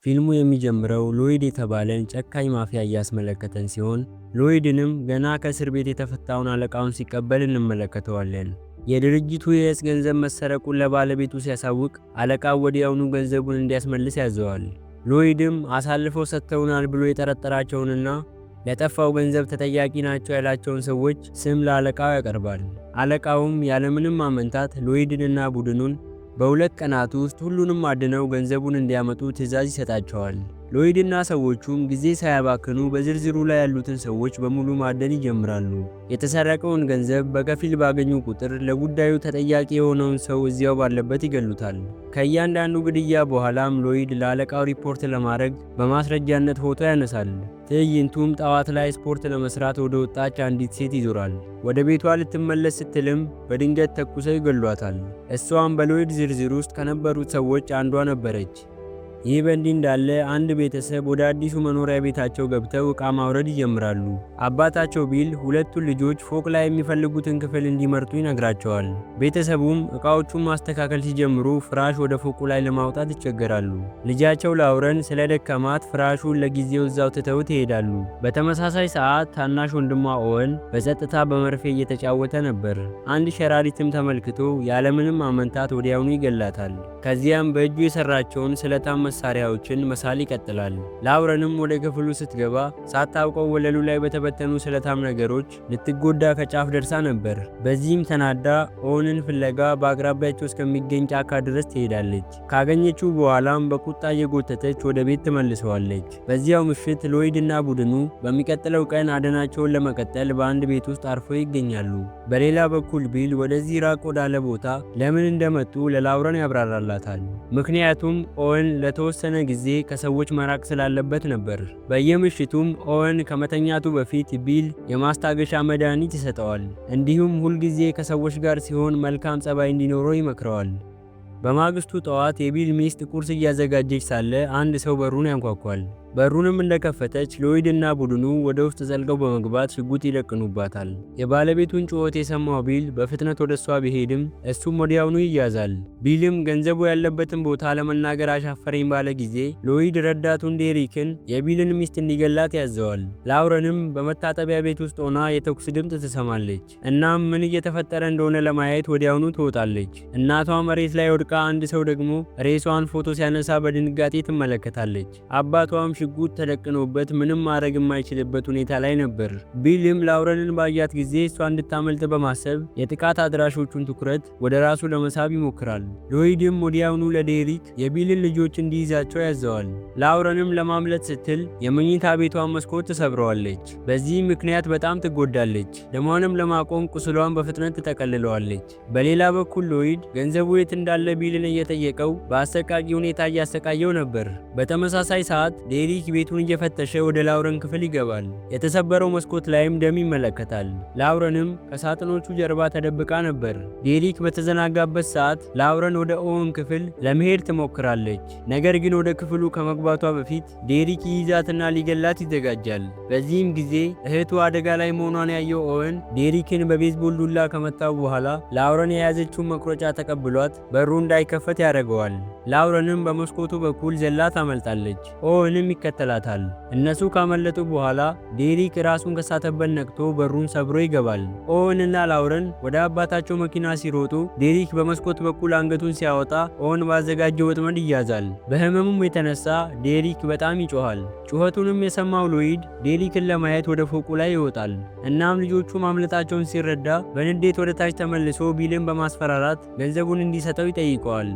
ፊልሙ የሚጀምረው ሎይድ የተባለን ጨካኝ ማፊያ እያስመለከተን ሲሆን ሎይድንም ገና ከእስር ቤት የተፈታውን አለቃውን ሲቀበል እንመለከተዋለን። የድርጅቱ የዕፅ ገንዘብ መሰረቁን ለባለቤቱ ሲያሳውቅ አለቃው ወዲያውኑ ገንዘቡን እንዲያስመልስ ያዘዋል። ሎይድም አሳልፈው ሰጥተውናል ብሎ የጠረጠራቸውንና ለጠፋው ገንዘብ ተጠያቂ ናቸው ያላቸውን ሰዎች ስም ለአለቃው ያቀርባል። አለቃውም ያለምንም ማመንታት ሎይድንና ቡድኑን በሁለት ቀናት ውስጥ ሁሉንም አድነው ገንዘቡን እንዲያመጡ ትዕዛዝ ይሰጣቸዋል። ሎይድና ሰዎቹም ጊዜ ሳያባክኑ በዝርዝሩ ላይ ያሉትን ሰዎች በሙሉ ማደን ይጀምራሉ። የተሰረቀውን ገንዘብ በከፊል ባገኙ ቁጥር ለጉዳዩ ተጠያቂ የሆነውን ሰው እዚያው ባለበት ይገሉታል። ከእያንዳንዱ ግድያ በኋላም ሎይድ ለአለቃው ሪፖርት ለማድረግ በማስረጃነት ፎቶ ያነሳል። ትዕይንቱም ጠዋት ላይ ስፖርት ለመስራት ወደ ወጣች አንዲት ሴት ይዞራል። ወደ ቤቷ ልትመለስ ስትልም በድንገት ተኩሰው ይገሏታል። እሷም በሎይድ ዝርዝር ውስጥ ከነበሩት ሰዎች አንዷ ነበረች። ይህ በእንዲህ እንዳለ አንድ ቤተሰብ ወደ አዲሱ መኖሪያ ቤታቸው ገብተው ዕቃ ማውረድ ይጀምራሉ። አባታቸው ቢል ሁለቱን ልጆች ፎቅ ላይ የሚፈልጉትን ክፍል እንዲመርጡ ይነግራቸዋል። ቤተሰቡም ዕቃዎቹን ማስተካከል ሲጀምሩ ፍራሽ ወደ ፎቁ ላይ ለማውጣት ይቸገራሉ። ልጃቸው ላውረን ስለደከማት ፍራሹን ለጊዜው እዛው ትተውት ይሄዳሉ። በተመሳሳይ ሰዓት ታናሽ ወንድሟ ኦወን በጸጥታ በመርፌ እየተጫወተ ነበር። አንድ ሸራሪትም ተመልክቶ ያለምንም አመንታት ወዲያውኑ ይገላታል። ከዚያም በእጁ የሰራቸውን ስለታም መሳሪያዎችን መሳል ይቀጥላል። ላውረንም ወደ ክፍሉ ስትገባ ሳታውቀው ወለሉ ላይ በተበተኑ ስለታም ነገሮች ልትጎዳ ከጫፍ ደርሳ ነበር። በዚህም ተናዳ ኦወንን ፍለጋ በአቅራቢያቸው እስከሚገኝ ጫካ ድረስ ትሄዳለች። ካገኘችው በኋላም በቁጣ እየጎተተች ወደ ቤት ትመልሰዋለች። በዚያው ምሽት ሎይድ እና ቡድኑ በሚቀጥለው ቀን አደናቸውን ለመቀጠል በአንድ ቤት ውስጥ አርፈው ይገኛሉ። በሌላ በኩል ቢል ወደዚህ ራቅ ወዳለ ቦታ ለምን እንደመጡ ለላውረን ያብራራላታል። ምክንያቱም ኦወን ለተወሰነ ጊዜ ከሰዎች መራቅ ስላለበት ነበር። በየምሽቱም ኦወን ከመተኛቱ በፊት ቢል የማስታገሻ መድኃኒት ይሰጠዋል። እንዲሁም ሁልጊዜ ከሰዎች ጋር ሲሆን መልካም ጸባይ እንዲኖረው ይመክረዋል። በማግስቱ ጠዋት የቢል ሚስት ቁርስ እያዘጋጀች ሳለ አንድ ሰው በሩን ያንኳኳል። በሩንም እንደከፈተች ሎይድ እና ቡድኑ ወደ ውስጥ ዘልቀው በመግባት ሽጉጥ ይደቅኑባታል። የባለቤቱን ጩኸት የሰማው ቢል በፍጥነት ወደ እሷ ቢሄድም እሱም ወዲያውኑ ይያዛል። ቢልም ገንዘቡ ያለበትን ቦታ ለመናገር አሻፈረኝ ባለ ጊዜ ሎይድ ረዳቱን ዴሪክን የቢልን ሚስት እንዲገላት ያዘዋል። ላውረንም በመታጠቢያ ቤት ውስጥ ሆና የተኩስ ድምፅ ትሰማለች። እናም ምን እየተፈጠረ እንደሆነ ለማየት ወዲያውኑ ትወጣለች። እናቷ መሬት ላይ ወድቃ አንድ ሰው ደግሞ ሬሷን ፎቶ ሲያነሳ በድንጋጤ ትመለከታለች። አባቷም ሽጉጥ ተደቅኖበት ምንም ማድረግ የማይችልበት ሁኔታ ላይ ነበር። ቢልም ላውረንን ባያት ጊዜ እሷ እንድታመልጥ በማሰብ የጥቃት አድራሾቹን ትኩረት ወደ ራሱ ለመሳብ ይሞክራል። ሎይድም ወዲያውኑ ለዴሪክ የቢልን ልጆች እንዲይዛቸው ያዘዋል። ላውረንም ለማምለጥ ስትል የመኝታ ቤቷን መስኮት ትሰብረዋለች። በዚህ ምክንያት በጣም ትጎዳለች። ደሟንም ለማቆም ቁስሏን በፍጥነት ትጠቀልለዋለች። በሌላ በኩል ሎይድ ገንዘቡ የት እንዳለ ቢልን እየጠየቀው በአሰቃቂ ሁኔታ እያሰቃየው ነበር። በተመሳሳይ ሰዓት ዴሪክ ቤቱን እየፈተሸ ወደ ላውረን ክፍል ይገባል። የተሰበረው መስኮት ላይም ደም ይመለከታል። ላውረንም ከሳጥኖቹ ጀርባ ተደብቃ ነበር። ዴሪክ በተዘናጋበት ሰዓት ላውረን ወደ ኦወን ክፍል ለመሄድ ትሞክራለች። ነገር ግን ወደ ክፍሉ ከመግባቷ በፊት ዴሪክ ይይዛትና ሊገላት ይዘጋጃል። በዚህም ጊዜ እህቱ አደጋ ላይ መሆኗን ያየው ኦወን ዴሪክን በቤዝቦል ዱላ ከመታው በኋላ ላውረን የያዘችውን መቁረጫ ተቀብሏት በሩ እንዳይከፈት ያደርገዋል። ላውረንም በመስኮቱ በኩል ዘላ ታመልጣለች። ኦወንም ይከተላታል። እነሱ ካመለጡ በኋላ ዴሪክ ራሱን ከሳተበት ነቅቶ በሩን ሰብሮ ይገባል። ኦወን እና ላውረን ወደ አባታቸው መኪና ሲሮጡ ዴሪክ በመስኮት በኩል አንገቱን ሲያወጣ ኦወን ባዘጋጀው ወጥመድ ይያዛል። በህመሙም የተነሳ ዴሪክ በጣም ይጮሃል። ጩኸቱንም የሰማው ሎይድ ዴሪክን ለማየት ወደ ፎቁ ላይ ይወጣል። እናም ልጆቹ ማምለጣቸውን ሲረዳ በንዴት ወደ ታች ተመልሶ ቢልን በማስፈራራት ገንዘቡን እንዲሰጠው ይጠይቀዋል።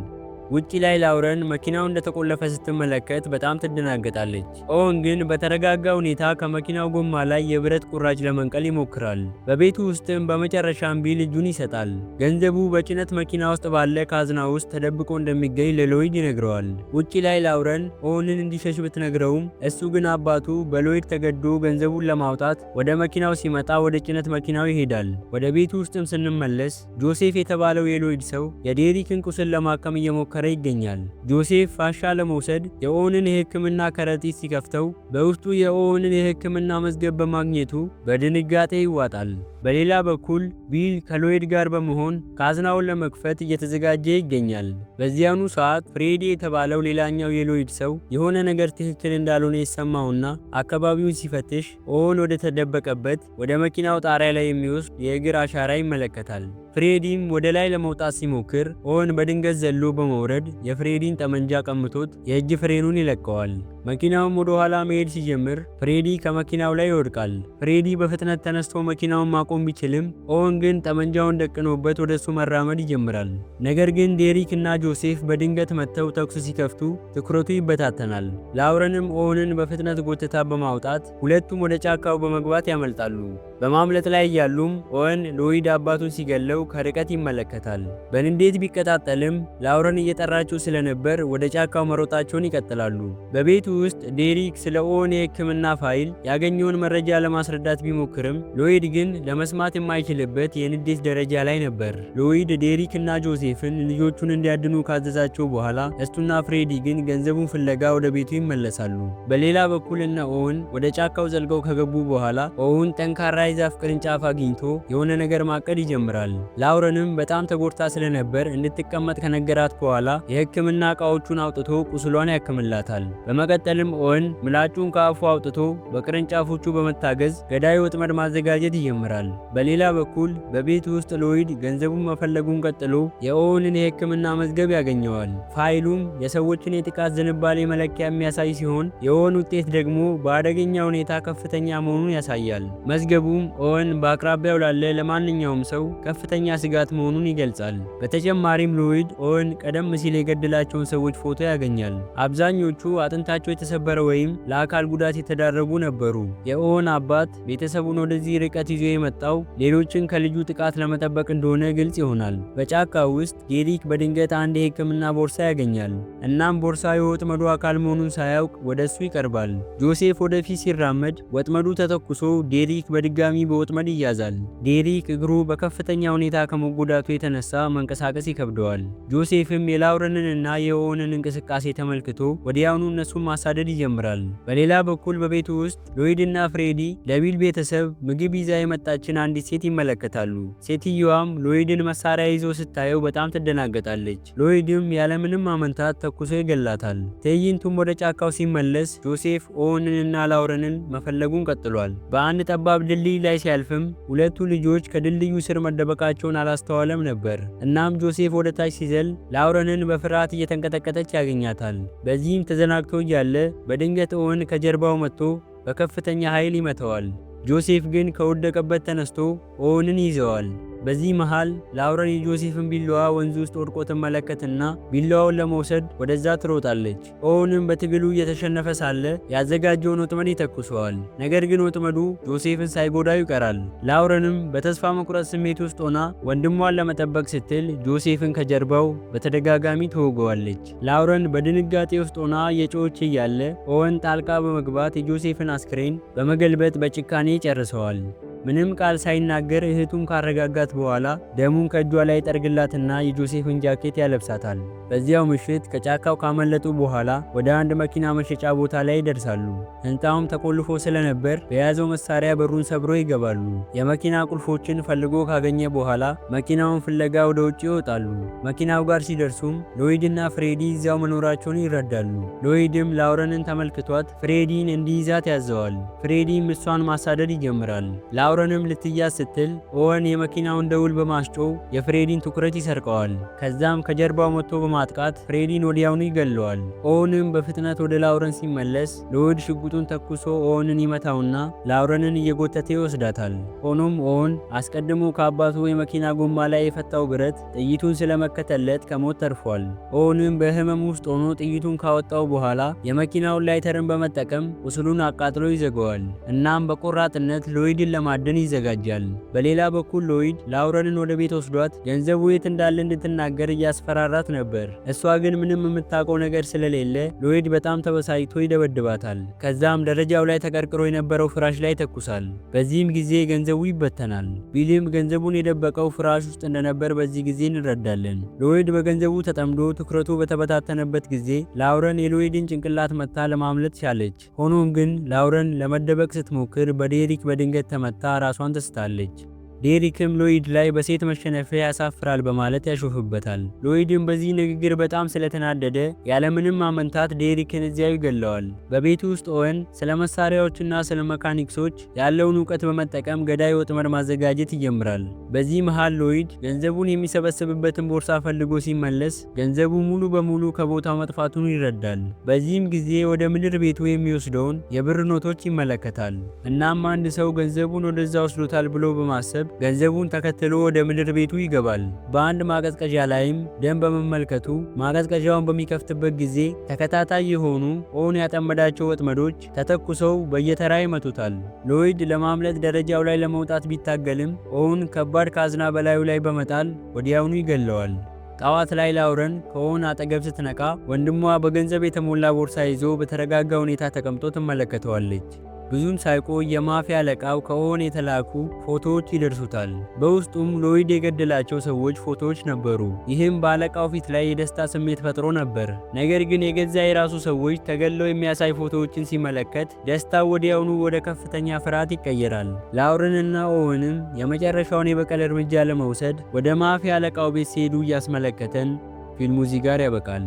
ውጪ ላይ ላውረን መኪናው እንደተቆለፈ ስትመለከት በጣም ትደናገጣለች። ኦወን ግን በተረጋጋ ሁኔታ ከመኪናው ጎማ ላይ የብረት ቁራጭ ለመንቀል ይሞክራል። በቤቱ ውስጥም በመጨረሻም ቢል እጁን ይሰጣል። ገንዘቡ በጭነት መኪና ውስጥ ባለ ካዝና ውስጥ ተደብቆ እንደሚገኝ ለሎይድ ይነግረዋል። ውጪ ላይ ላውረን ኦወንን እንዲሸሽ ብትነግረውም እሱ ግን አባቱ በሎይድ ተገዶ ገንዘቡን ለማውጣት ወደ መኪናው ሲመጣ ወደ ጭነት መኪናው ይሄዳል። ወደ ቤቱ ውስጥም ስንመለስ ጆሴፍ የተባለው የሎይድ ሰው የዴሪክን ቁስል ለማከም እየሞከረ እየሞከረ ይገኛል። ጆሴፍ ፋሻ ለመውሰድ የኦወንን የሕክምና ከረጢት ሲከፍተው በውስጡ የኦወንን የሕክምና መዝገብ በማግኘቱ በድንጋጤ ይዋጣል። በሌላ በኩል ቢል ከሎይድ ጋር በመሆን ካዝናውን ለመክፈት እየተዘጋጀ ይገኛል። በዚያኑ ሰዓት ፍሬዲ የተባለው ሌላኛው የሎይድ ሰው የሆነ ነገር ትክክል እንዳልሆነ ይሰማውና አካባቢውን ሲፈትሽ ኦወን ወደ ተደበቀበት ወደ መኪናው ጣሪያ ላይ የሚወስድ የእግር አሻራ ይመለከታል። ፍሬዲም ወደ ላይ ለመውጣት ሲሞክር ኦወን በድንገት ዘሎ በመውረድ የፍሬዲን ጠመንጃ ቀምቶት የእጅ ፍሬኑን ይለቀዋል። መኪናውም ወደ ኋላ መሄድ ሲጀምር ፍሬዲ ከመኪናው ላይ ይወድቃል። ፍሬዲ በፍጥነት ተነስቶ መኪናውን ማቆም ቢችልም ኦወን ግን ጠመንጃውን ደቅኖበት ወደሱ መራመድ ይጀምራል። ነገር ግን ዴሪክ እና ጆሴፍ በድንገት መጥተው ተኩስ ሲከፍቱ ትኩረቱ ይበታተናል። ላውረንም ኦወንን በፍጥነት ጎትታ በማውጣት ሁለቱም ወደ ጫካው በመግባት ያመልጣሉ። በማምለጥ ላይ እያሉም ኦወን ሎይድ አባቱን ሲገለው ከርቀት ይመለከታል። በንዴት ቢቀጣጠልም ላውረን እየጠራችው ስለነበር ወደ ጫካው መሮጣቸውን ይቀጥላሉ። በቤቱ ውስጥ ዴሪክ ስለ ኦወን የሕክምና ፋይል ያገኘውን መረጃ ለማስረዳት ቢሞክርም ሎይድ ግን ለመስማት የማይችልበት የንዴት ደረጃ ላይ ነበር። ሎይድ ዴሪክ እና ጆሴፍን ልጆቹን እንዲያድኑ ካዘዛቸው በኋላ እሱና ፍሬዲ ግን ገንዘቡን ፍለጋ ወደ ቤቱ ይመለሳሉ። በሌላ በኩል እነ ኦወን ወደ ጫካው ዘልቀው ከገቡ በኋላ ኦወን ጠንካራ የዛፍ ቅርንጫፍ አግኝቶ የሆነ ነገር ማቀድ ይጀምራል። ላውረንም በጣም ተጎድታ ስለነበር እንድትቀመጥ ከነገራት በኋላ የሕክምና እቃዎቹን አውጥቶ ቁስሏን ያክምላታል። በመቀጠልም ኦወን ምላጩን ከአፉ አውጥቶ በቅርንጫፎቹ በመታገዝ ገዳይ ወጥመድ ማዘጋጀት ይጀምራል። በሌላ በኩል በቤት ውስጥ ሎይድ ገንዘቡን መፈለጉን ቀጥሎ የኦወንን የሕክምና መዝገብ ያገኘዋል። ፋይሉም የሰዎችን የጥቃት ዝንባሌ መለኪያ የሚያሳይ ሲሆን የኦወን ውጤት ደግሞ በአደገኛ ሁኔታ ከፍተኛ መሆኑን ያሳያል። መዝገቡ ኦወን በአቅራቢያው ላለ ለማንኛውም ሰው ከፍተኛ ስጋት መሆኑን ይገልጻል። በተጨማሪም ሎይድ ኦወን ቀደም ሲል የገደላቸውን ሰዎች ፎቶ ያገኛል። አብዛኞቹ አጥንታቸው የተሰበረ ወይም ለአካል ጉዳት የተዳረጉ ነበሩ። የኦወን አባት ቤተሰቡን ወደዚህ ርቀት ይዞ የመጣው ሌሎችን ከልጁ ጥቃት ለመጠበቅ እንደሆነ ግልጽ ይሆናል። በጫካው ውስጥ ዴሪክ በድንገት አንድ የሕክምና ቦርሳ ያገኛል። እናም ቦርሳ የወጥመዱ አካል መሆኑን ሳያውቅ ወደ እሱ ይቀርባል። ጆሴፍ ወደፊት ሲራመድ ወጥመዱ ተተኩሶ ዴሪክ በድጋሚ በወጥመድ ይያዛል። ዴሪክ እግሩ በከፍተኛ ሁኔታ ከመጎዳቱ የተነሳ መንቀሳቀስ ይከብደዋል። ጆሴፍም የላውረንን እና የኦወንን እንቅስቃሴ ተመልክቶ ወዲያውኑ እነሱን ማሳደድ ይጀምራል። በሌላ በኩል በቤቱ ውስጥ ሎይድ እና ፍሬዲ ለቢል ቤተሰብ ምግብ ይዛ የመጣችን አንዲት ሴት ይመለከታሉ። ሴትየዋም ሎይድን መሳሪያ ይዞ ስታየው በጣም ትደናገጣለች። ሎይድም ያለምንም ማመንታት ተኩሶ ይገላታል። ትዕይንቱም ወደ ጫካው ሲመለስ ጆሴፍ ኦወንን እና ላውረንን መፈለጉን ቀጥሏል። በአንድ ጠባብ ድልድይ ላይ ሲያልፍም ሁለቱ ልጆች ከድልድዩ ስር መደበቃቸውን አላስተዋለም ነበር። እናም ጆሴፍ ወደ ታች ሲዘል ላውረንን በፍርሃት እየተንቀጠቀጠች ያገኛታል። በዚህም ተዘናግቶ እያለ በድንገት ኦወን ከጀርባው መጥቶ በከፍተኛ ኃይል ይመተዋል። ጆሴፍ ግን ከወደቀበት ተነስቶ ኦወንን ይዘዋል። በዚህ መሃል ላውረን የጆሴፍን ቢላዋ ወንዝ ውስጥ ወድቆ ትመለከትና ቢላዋውን ለመውሰድ ወደዛ ትሮጣለች። ኦወንም በትግሉ እየተሸነፈ ሳለ ያዘጋጀውን ወጥመድ ይተኩሰዋል። ነገር ግን ወጥመዱ ጆሴፍን ሳይጎዳው ይቀራል። ላውረንም በተስፋ መቁረጥ ስሜት ውስጥ ሆና ወንድሟን ለመጠበቅ ስትል ጆሴፍን ከጀርባው በተደጋጋሚ ትወገዋለች። ላውረን በድንጋጤ ውስጥ ሆና የጮች እያለ ኦወን ጣልቃ በመግባት የጆሴፍን አስክሬን በመገልበጥ በጭካኔ ጨርሰዋል። ምንም ቃል ሳይናገር እህቱን ካረጋጋት በኋላ ደሙን ከእጇ ላይ ጠርግላትና የጆሴፍን ጃኬት ያለብሳታል። በዚያው ምሽት ከጫካው ካመለጡ በኋላ ወደ አንድ መኪና መሸጫ ቦታ ላይ ይደርሳሉ። ህንፃውም ተቆልፎ ስለነበር በያዘው መሳሪያ በሩን ሰብሮ ይገባሉ። የመኪና ቁልፎችን ፈልጎ ካገኘ በኋላ መኪናውን ፍለጋ ወደ ውጭ ይወጣሉ። መኪናው ጋር ሲደርሱም ሎይድና ፍሬዲ እዚያው መኖራቸውን ይረዳሉ። ሎይድም ላውረንን ተመልክቷት ፍሬዲን እንዲይዛት ያዘዋል። ፍሬዲም እሷን ማሳደድ ይጀምራል። ላውረንም ልትያዝ ስትል ኦወን የመኪናውን ደውል በማስጮህ የፍሬዲን ትኩረት ይሰርቀዋል። ከዛም ከጀርባው መጥቶ በማጥቃት ፍሬዲን ወዲያውኑ ይገለዋል። ኦወንም በፍጥነት ወደ ላውረን ሲመለስ ሎይድ ሽጉጡን ተኩሶ ኦወንን ይመታውና ላውረንን እየጎተተ ይወስዳታል። ሆኖም ኦወን አስቀድሞ ከአባቱ የመኪና ጎማ ላይ የፈታው ብረት ጥይቱን ስለመከተለት ከሞት ተርፏል። ኦወንም በህመም ውስጥ ሆኖ ጥይቱን ካወጣው በኋላ የመኪናውን ላይተርን በመጠቀም ቁስሉን አቃጥሎ ይዘገዋል። እናም በቆራጥነት ሎይድን ለማዳን ለማደን ይዘጋጃል። በሌላ በኩል ሎይድ ላውረንን ወደ ቤት ወስዷት ገንዘቡ የት እንዳለ እንድትናገር እያስፈራራት ነበር። እሷ ግን ምንም የምታውቀው ነገር ስለሌለ ሎይድ በጣም ተበሳጭቶ ይደበድባታል። ከዛም ደረጃው ላይ ተቀርቅሮ የነበረው ፍራሽ ላይ ተኩሳል። በዚህም ጊዜ ገንዘቡ ይበተናል። ቢልም ገንዘቡን የደበቀው ፍራሽ ውስጥ እንደነበር በዚህ ጊዜ እንረዳለን። ሎይድ በገንዘቡ ተጠምዶ ትኩረቱ በተበታተነበት ጊዜ ላውረን የሎይድን ጭንቅላት መታ ለማምለጥ ቻለች። ሆኖም ግን ላውረን ለመደበቅ ስትሞክር በዴሪክ በድንገት ተመታ ራሷን ትስታለች። ዴሪክም ሎይድ ላይ በሴት መሸነፍ ያሳፍራል በማለት ያሾፍበታል። ሎይድም በዚህ ንግግር በጣም ስለተናደደ ያለምንም ማመንታት ዴሪክን እዚያው ይገለዋል። በቤቱ ውስጥ ኦወን ስለ መሳሪያዎችና ስለ መካኒክሶች ያለውን እውቀት በመጠቀም ገዳይ ወጥመድ ማዘጋጀት ይጀምራል። በዚህ መሃል ሎይድ ገንዘቡን የሚሰበስብበትን ቦርሳ ፈልጎ ሲመለስ ገንዘቡ ሙሉ በሙሉ ከቦታው መጥፋቱን ይረዳል። በዚህም ጊዜ ወደ ምድር ቤቱ የሚወስደውን የብር ኖቶች ይመለከታል። እናም አንድ ሰው ገንዘቡን ወደዛ ወስዶታል ብሎ በማሰብ ገንዘቡን ተከትሎ ወደ ምድር ቤቱ ይገባል። በአንድ ማቀዝቀዣ ላይም ደም በመመልከቱ ማቀዝቀዣውን በሚከፍትበት ጊዜ ተከታታይ የሆኑ ኦወን ያጠመዳቸው ወጥመዶች ተተኩሰው በየተራ ይመቱታል። ሎይድ ለማምለጥ ደረጃው ላይ ለመውጣት ቢታገልም ኦወን ከባድ ካዝና በላዩ ላይ በመጣል ወዲያውኑ ይገለዋል። ጠዋት ላይ ላውረን ከኦወን አጠገብ ስትነቃ ወንድሟ በገንዘብ የተሞላ ቦርሳ ይዞ በተረጋጋ ሁኔታ ተቀምጦ ትመለከተዋለች። ብዙም ሳይቆይ የማፊያ አለቃው ከኦወን የተላኩ ፎቶዎች ይደርሱታል። በውስጡም ሎይድ የገደላቸው ሰዎች ፎቶዎች ነበሩ። ይህም በአለቃው ፊት ላይ የደስታ ስሜት ፈጥሮ ነበር። ነገር ግን የገዛ የራሱ ሰዎች ተገለው የሚያሳይ ፎቶዎችን ሲመለከት ደስታው ወዲያውኑ ወደ ከፍተኛ ፍርሃት ይቀየራል። ላውረንና ኦወንም የመጨረሻውን የበቀል እርምጃ ለመውሰድ ወደ ማፊያ አለቃው ቤት ሲሄዱ እያስመለከተን ፊልሙ እዚህ ጋር ያበቃል።